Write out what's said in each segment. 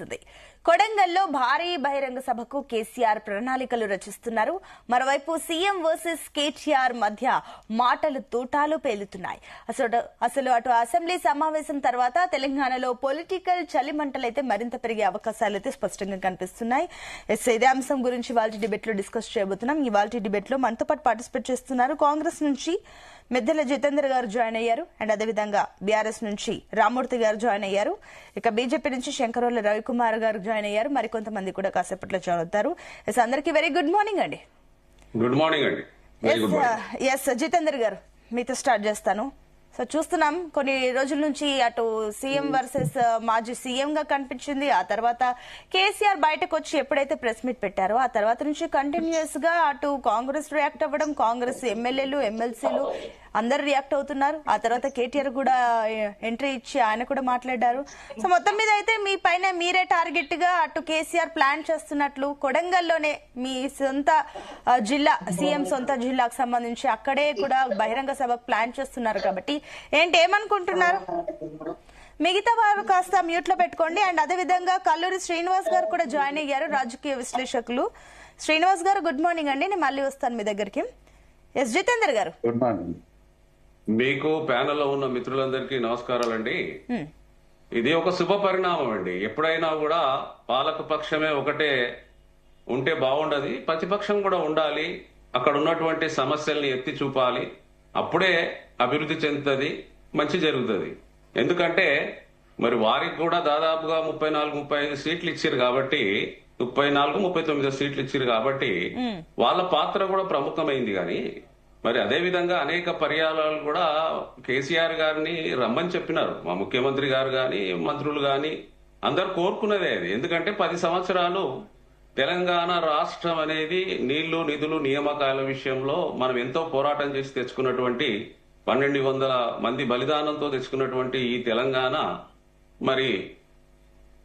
ఉంది. కొడంగల్లో భారీ బహిరంగ సభకు కేసీఆర్ ప్రణాళికలు రచిస్తున్నారు. మరోవైపు సీఎం వర్సెస్ కేటీఆర్ మధ్య మాటలు తూటాలు పేలుతున్నాయి. అసలు అటు అసెంబ్లీ సమావేశం తర్వాత తెలంగాణలో పొలిటికల్ చలిమంటలైతే మరింత పెరిగే అవకాశాలు అయితే స్పష్టంగా కనిపిస్తున్నాయి. ఇదే అంశం గురించి ఇవాళ డిబేట్ లో డిస్కస్ చేయబోతున్నాం. ఇవాళ డిబేట్ లో మనతో పాటు పార్టిసిపేట్ చేస్తున్నారు కాంగ్రెస్ నుంచి మెద్దెల జితేందర్ గారు జాయిన్ అయ్యారు. అండ్ అదేవిధంగా బీఆర్ఎస్ నుంచి రామ్మూర్తి గారు జాయిన్ అయ్యారు. ఇక బీజేపీ నుంచి శంకరోళ్ల రవికుమార్ గారు జాయిన్ అయ్యారు. మరికొంతమంది కూడా కాసేపట్లో జాయిన్ అవుతారు. అందరికీ వెరీ గుడ్ మార్నింగ్ అండి. గుడ్ మార్నింగ్ అండి. ఎస్ జితేందర్ గారు మీతో స్టార్ట్ చేస్తాను. సో చూస్తున్నాం కొన్ని రోజుల నుంచి అటు సీఎం వర్సెస్ మాజీ సీఎం గా కనిపించింది. ఆ తర్వాత కేసీఆర్ బయటకు వచ్చి ఎప్పుడైతే ప్రెస్ మీట్ పెట్టారో ఆ తర్వాత నుంచి కంటిన్యూస్ గా అటు కాంగ్రెస్ రియాక్ట్ అవ్వడం, కాంగ్రెస్ ఎమ్మెల్యేలు ఎమ్మెల్సీలు అందరు రియాక్ట్ అవుతున్నారు. ఆ తర్వాత కేటీఆర్ కూడా ఎంట్రీ ఇచ్చి ఆయన కూడా మాట్లాడారు. సో మొత్తం మీద అయితే మీ పైన మీరే టార్గెట్ గా అటు కేసీఆర్ ప్లాన్ చేస్తున్నట్లు కొడంగల్లోనే మీ సొంత జిల్లా సీఎం సొంత జిల్లాకు సంబంధించి అక్కడే కూడా బహిరంగ సభకు ప్లాన్ చేస్తున్నారు కాబట్టి ఏమనుకుంటున్నారు? మిగతా వారు కాస్త మ్యూట్ లో పెట్టుకోండి. అండ్ అదే విధంగా కల్లూరి శ్రీనివాస్ గారు కూడా జాయిన్ అయ్యారు, రాజకీయ విశ్లేషకులు. శ్రీనివాస్ గారు గుడ్ మార్నింగ్ అండి. నేను మళ్ళీ వస్తాను మీ దగ్గరికి. ఎస్ జితేందర్ గారు గుడ్ మార్నింగ్. మీకు ప్యానెల్లో ఉన్న మిత్రులందరికీ నమస్కారాలండి. ఇది ఒక శుభ పరిణామం అండి. ఎప్పుడైనా కూడా పాలక పక్షమే ఒకటే ఉంటే బాగుండదు, ప్రతిపక్షం కూడా ఉండాలి. అక్కడ ఉన్నటువంటి సమస్యల్ని ఎత్తి చూపాలి. అప్పుడే అభివృద్ధి చెందుతుంది, మంచి జరుగుతుంది. ఎందుకంటే మరి వారికి కూడా దాదాపుగా 34-35 సీట్లు ఇచ్చారు కాబట్టి 34-39 సీట్లు ఇచ్చారు కాబట్టి వాళ్ళ పాత్ర కూడా ప్రముఖమైంది. కానీ మరి అదే విధంగా అనేక పర్యాయాలు కూడా కేసీఆర్ గారిని రమ్మని చెప్పినారు. మా ముఖ్యమంత్రి గారు గాని మంత్రులు గాని అందరు కోరుకున్నదే అది. ఎందుకంటే 10 సంవత్సరాలు తెలంగాణ రాష్ట్రం అనేది నీళ్లు నిధులు నియామకాల విషయంలో మనం ఎంతో పోరాటం చేసి తెచ్చుకున్నటువంటి 1200 మంది బలిదానంతో తెచ్చుకున్నటువంటి ఈ తెలంగాణ మరి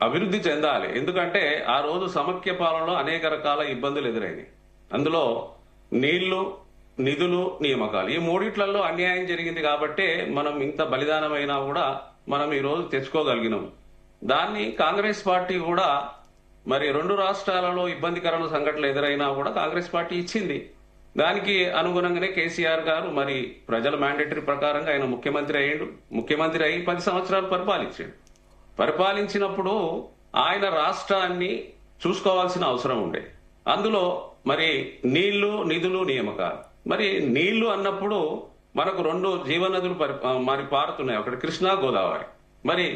అభివృద్ధి చెందాలి. ఎందుకంటే ఆ రోజు సమైక్య పాలనలో అనేక రకాల ఇబ్బందులు ఎదురైనాయి. అందులో నీళ్లు నిధులు నియామకాలు ఈ మూడిట్లలో అన్యాయం జరిగింది కాబట్టి మనం ఇంత బలిదానమైనా కూడా మనం ఈ రోజు తెచ్చుకోగలిగినాం. దాన్ని కాంగ్రెస్ పార్టీ కూడా మరి 2 రాష్ట్రాలలో ఇబ్బందికరమైన సంఘటనలు ఎదురైనా కూడా కాంగ్రెస్ పార్టీ ఇచ్చింది. దానికి అనుగుణంగానే కేసీఆర్ గారు మరి ప్రజల మ్యాండేటరీ ప్రకారంగా ఆయన ముఖ్యమంత్రి అయ్యిండు. ముఖ్యమంత్రి అయి 10 సంవత్సరాలు పరిపాలించాడు. పరిపాలించినప్పుడు ఆయన రాష్ట్రాన్ని చూసుకోవాల్సిన అవసరం ఉండే. అందులో మరి నీళ్లు నిధులు నియామకాలు. మరి నీళ్లు అన్నప్పుడు మనకు 2 జీవనదులు మరి పారుతున్నాయి, ఒకటి కృష్ణా గోదావరి. మరి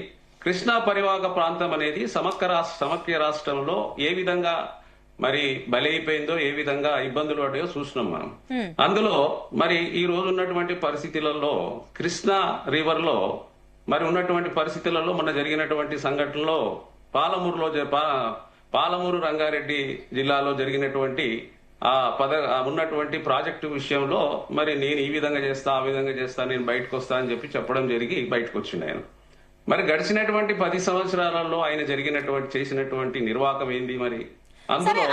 కృష్ణా పరివాహక ప్రాంతం అనేది సమగ్ర రాష్ట్రంలో ఏ విధంగా మరి బలైపోయిందో, ఏ విధంగా ఇబ్బందులు పడ్డాయో చూసినాం మనం. అందులో మరి ఈ రోజు ఉన్నటువంటి పరిస్థితులలో కృష్ణా రివర్ లో మరి ఉన్నటువంటి పరిస్థితులలో మన జరిగినటువంటి సంఘటనలో పాలమూరు రంగారెడ్డి జిల్లాలో జరిగినటువంటి ఉన్నటువంటి ప్రాజెక్టు విషయంలో మరి నేను ఈ విధంగా చేస్తా ఆ విధంగా చేస్తా నేను బయటకు వస్తా అని చెప్పడం జరిగి బయటకు వచ్చింది ఆయన. మరి గడిచినటువంటి 10 సంవత్సరాలలో ఆయన చేసినటువంటి నిర్వాహకం ఏంది? మరి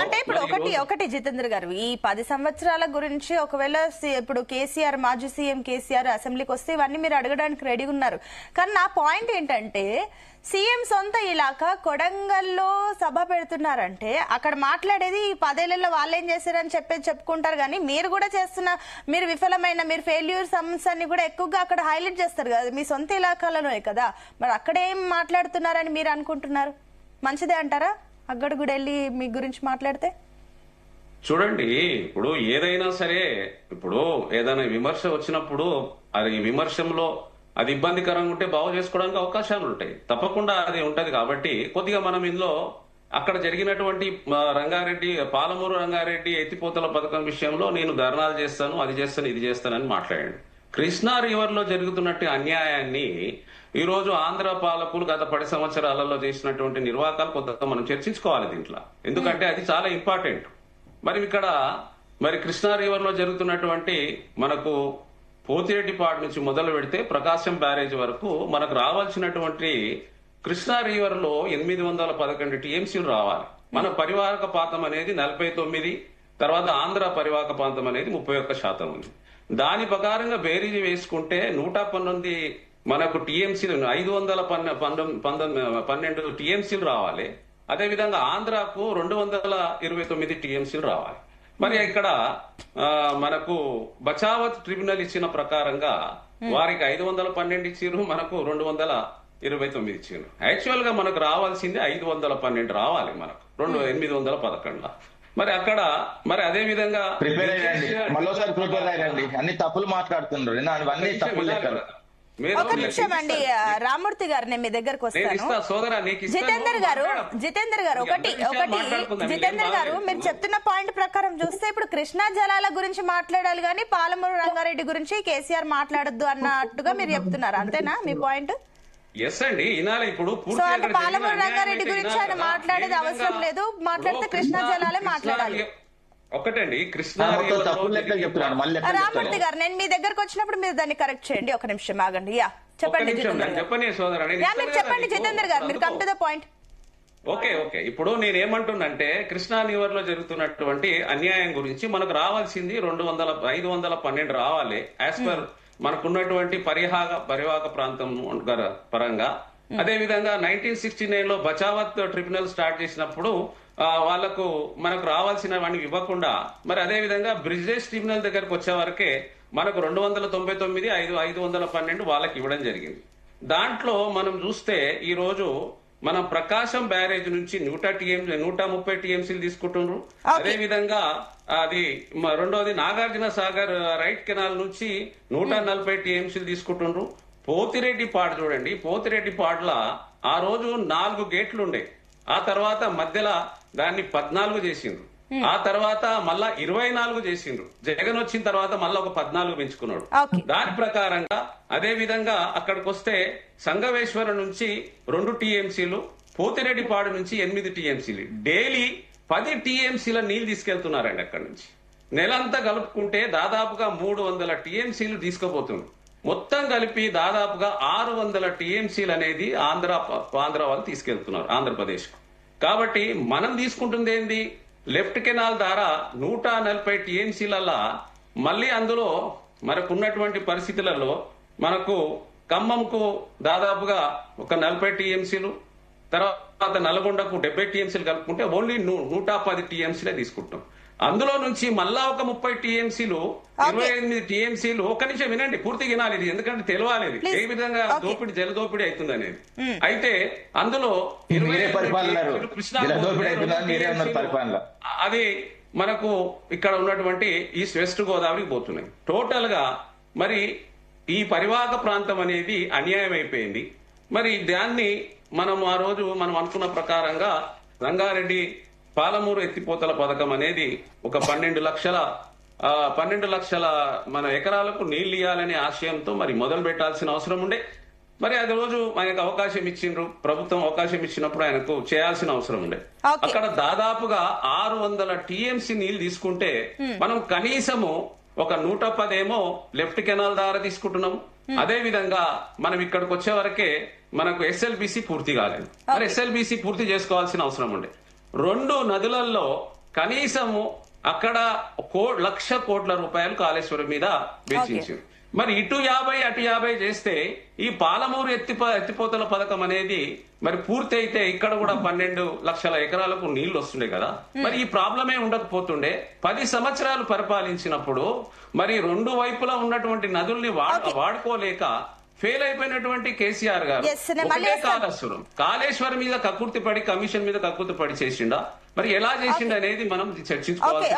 అంటే ఇప్పుడు ఒకటి జితేందర్ గారు, ఈ 10 సంవత్సరాల గురించి ఒకవేళ ఇప్పుడు కేసీఆర్ మాజీ సీఎం కేసీఆర్ అసెంబ్లీకి వస్తే ఇవన్నీ మీరు అడగడానికి రెడీగా ఉన్నారు. కానీ నా పాయింట్ ఏంటంటే సీఎం సొంత ఇలాకా కొడంగల్లో సభ పెడుతున్నారంటే అక్కడ మాట్లాడేది ఈ 10 ఏళ్లలో వాళ్ళేం చేశారని చెప్పుకుంటారు. కానీ మీరు కూడా చేస్తున్న మీరు విఫలమైన మీరు ఫెయిల్యూర్ సమ్స్ అన్ని కూడా ఎక్కువగా అక్కడ హైలైట్ చేస్తారు కదా, మీ సొంత ఇలాకాలలోనే కదా. మరి అక్కడేం మాట్లాడుతున్నారని మీరు అనుకుంటున్నారు? మంచిదే అంటారా అక్కడ కూడా వెళ్ళి మీ గురించి మాట్లాడితే? చూడండి, ఇప్పుడు ఏదైనా సరే, ఇప్పుడు ఏదైనా విమర్శ వచ్చినప్పుడు అది విమర్శంలో అది ఇబ్బందికరంగా ఉంటే బాగు చేసుకోవడానికి అవకాశాలు ఉంటాయి, తప్పకుండా అది ఉంటది. కాబట్టి కొద్దిగా మనం ఇందులో అక్కడ జరిగినటువంటి పాలమూరు రంగారెడ్డి ఎత్తిపోతల పథకం విషయంలో నేను ధర్నాలు చేస్తాను, అది చేస్తాను, ఇది చేస్తానని మాట్లాడాడు. కృష్ణా రివర్ లో జరుగుతున్నట్టు అన్యాయాన్ని ఈ రోజు ఆంధ్ర పాలకులు గత 10 సంవత్సరాలలో చేసినటువంటి నిర్వాహకాలు కొంత మనం చర్చించుకోవాలి దీంట్లో. ఎందుకంటే అది చాలా ఇంపార్టెంట్. మరి ఇక్కడ మరి కృష్ణా రివర్ లో జరుగుతున్నటువంటి మనకు పోతిరెడ్డిపాడు నుంచి మొదలు పెడితే ప్రకాశం బ్యారేజ్ వరకు మనకు రావాల్సినటువంటి కృష్ణా రివర్ లో 811 టీఎంసీలు రావాలి. మన పరివాహక ప్రాంతం అనేది 49, తర్వాత ఆంధ్ర పరివాహక ప్రాంతం అనేది 31% ఉంది. దాని ప్రకారంగా బేరీజు వేసుకుంటే 119 మనకు టీఎంసీలు 512 టీఎంసీలు రావాలి. అదే విధంగా ఆంధ్రాకు 229 టీఎంసీలు రావాలి. మరి ఇక్కడ మనకు బచావత్ ట్రిబ్యునల్ ఇచ్చిన ప్రకారంగా వారికి 512 ఇచ్చిర్రు, మనకు 229 ఇచ్చిండ్రు. యాక్చువల్ గా మనకు రావాల్సింది 512 రావాలి, మనకు 811. మరి అక్కడ మరి అదే విధంగా ప్రిపేర్ అయ్యండి, మళ్ళీసారి ప్రిపేర్ అయ్యండి. అన్ని తప్పులు మాట్లాడుతున్నారు, అవన్నీ తప్పులు లెక్కలు. ఒక నిమిషం అండి రామూర్తి గారు, నేను మీ దగ్గరకు వస్తాను. సోదరా జితేందర్ గారు ఒకటి జితేందర్ గారు, మీరు చెప్తున్న పాయింట్ ప్రకారం చూస్తే ఇప్పుడు కృష్ణా జలాల గురించి మాట్లాడాలి కానీ పాలమూరు రంగారెడ్డి గురించి కేసీఆర్ మాట్లాడొద్దు అన్నట్టుగా మీరు చెప్తున్నారు, అంతేనా మీ పాయింట్? ఎస్ అండి, వినాలి. ఇప్పుడు సో అంటే పాలమూరు రంగారెడ్డి గురించి ఆయన మాట్లాడేది అవసరం లేదు, మాట్లాడితే కృష్ణా జలాలే మాట్లాడాలి. ఒకటండి, కృష్ణా రామూర్తి గారు, నేను మీ దగ్గరకు వచ్చినప్పుడు మీరు దాన్ని కరెక్ట్ చేయండి. ఒక నిమిషం ఆగండి. యా చెప్పండి చెప్పండి జితేందర్ గారు, మీరు come to the point. Okay. ఇప్పుడు నేనేమంటున్నంటే కృష్ణా రివర్ లో జరుగుతున్నటువంటి అన్యాయం గురించి మనకు రావాల్సింది 512 రావాలి యాజ్ పర్ మనకున్నటువంటి పరివాహక ప్రాంతం పరంగా. అదే విధంగా 1969 లో బచావత్ ట్రిబ్యునల్ స్టార్ట్ చేసినప్పుడు వాళ్లకు మనకు రావాల్సినవన్నీ ఇవ్వకుండా, మరి అదే విధంగా బ్రిజేష్ ట్రిబ్యునల్ దగ్గరకు వచ్చే వరకే మనకు 299, 512 వాళ్ళకి ఇవ్వడం జరిగింది. దాంట్లో మనం చూస్తే ఈ రోజు మనం ప్రకాశం బ్యారేజ్ నుంచి 130 టీఎంసీలు తీసుకుంటున్నారు. అదే విధంగా అది రెండోది నాగార్జున సాగర్ రైట్ కెనాల్ నుంచి 140 టీఎంసీలు తీసుకుంటున్నారు. పోతిరెడ్డి పాడు చూడండి, పోతిరెడ్డి పాడుల ఆ రోజు 4 గేట్లు ఉండే, ఆ తర్వాత మధ్యలో దాన్ని 14 చేసిండ్రు, ఆ తర్వాత మళ్ళా 24 చేసిండ్రు. జగన్ వచ్చిన తర్వాత మళ్ళా ఒక 14 పెంచుకున్నాడు. దాని ప్రకారంగా అదే విధంగా అక్కడికి వస్తే సంగవేశ్వరం నుంచి 2 టీఎంసీలు, పోతిరెడ్డిపాడు నుంచి 8 టీఎంసీలు, డైలీ 10 టీఎంసీల నీళ్లు తీసుకెళ్తున్నారండి. అక్కడి నుంచి నెలంతా కలుపుకుంటే దాదాపుగా 300 టీఎంసీలు తీసుకుపోతున్నారు. మొత్తం కలిపి దాదాపుగా 600 టీఎంసీలు అనేది ఆంధ్ర వాళ్ళు తీసుకెళ్తున్నారు ఆంధ్రప్రదేశ్ కు. కాబట్టి మనం తీసుకుంటుంది ఏంది, లెఫ్ట్ కెనాల్ ద్వారా 140 టీఎంసీలల్లా మళ్ళీ అందులో మనకున్నటువంటి పరిస్థితులలో మనకు ఖమ్మంకు దాదాపుగా ఒక 40 టీఎంసీలు, తర్వాత నల్గొండకు 70 టీఎంసీలు కలుపుకుంటే ఓన్లీ 110 టీఎంసీలే తీసుకుంటాం. అందులో నుంచి మళ్ళా ఒక 30 టీఎంసీలు, 28 టీఎంసీలు. ఒక్క నిమిషం వినండి, పూర్తిగా వినాలి ఇది, ఎందుకంటే తెలవాలి ఏ విధంగా జల దోపిడీ అవుతుంది అనేది. అయితే అందులో అది మనకు ఇక్కడ ఉన్నటువంటి ఈస్ట్ వెస్ట్ గోదావరికి పోతున్నాయి. టోటల్ గా మరి ఈ పరివాహక ప్రాంతం అనేది అన్యాయం అయిపోయింది. మరి దాన్ని మనం ఆ రోజు మనం అనుకున్న ప్రకారంగా రంగారెడ్డి పాలమూరు ఎత్తిపోతల పథకం అనేది ఒక 12 లక్షల మన ఎకరాలకు నీళ్లు ఇవ్వాలనే ఆశయంతో మరి మొదలు పెట్టాల్సిన అవసరం ఉండే. మరి అది రోజు ఆయనకు అవకాశం ఇచ్చిండ్రు, ప్రభుత్వం అవకాశం ఇచ్చినప్పుడు ఆయనకు చేయాల్సిన అవసరం ఉండే. అక్కడ దాదాపుగా 600 టీఎంసీ నీళ్లు తీసుకుంటే మనం కనీసము ఒక 110 ఏమో లెఫ్ట్ కెనాల్ ద్వారా తీసుకుంటున్నాం. అదే విధంగా మనం ఇక్కడికి వచ్చే వరకే మనకు ఎస్ఎల్బిసి పూర్తి కాలేదు. మరి ఎస్ఎల్బిసి పూర్తి చేసుకోవాల్సిన అవసరం ఉండే. 2 నదులలో కనీసము అక్కడ 1,00,000 కోట్ల రూపాయలు కాళేశ్వరం మీద వెచ్చించారు. మరి ఇటు 50 అటు 50 చేస్తే ఈ పాలమూరు ఎత్తిపోతల పథకం అనేది మరి పూర్తి అయితే ఇక్కడ కూడా 12 లక్షల ఎకరాలకు నీళ్లు వస్తుండే కదా. మరి ఈ ప్రాబ్లమే ఉండకపోతుండే. 10 సంవత్సరాలు పరిపాలించినప్పుడు మరి 2 వైపులా ఉన్నటువంటి నదుల్ని వాడుకోలేక ఫెయిల్ అయిపోయినటువంటి కేసీఆర్ గారు కాళేశ్వరం మీద కక్కుర్తి పడి, కమిషన్ మీద కక్కుర్తి పడి చేసిండా, మరి ఎలా చేసిండ అనేది మనం చర్చించుకోవాలి.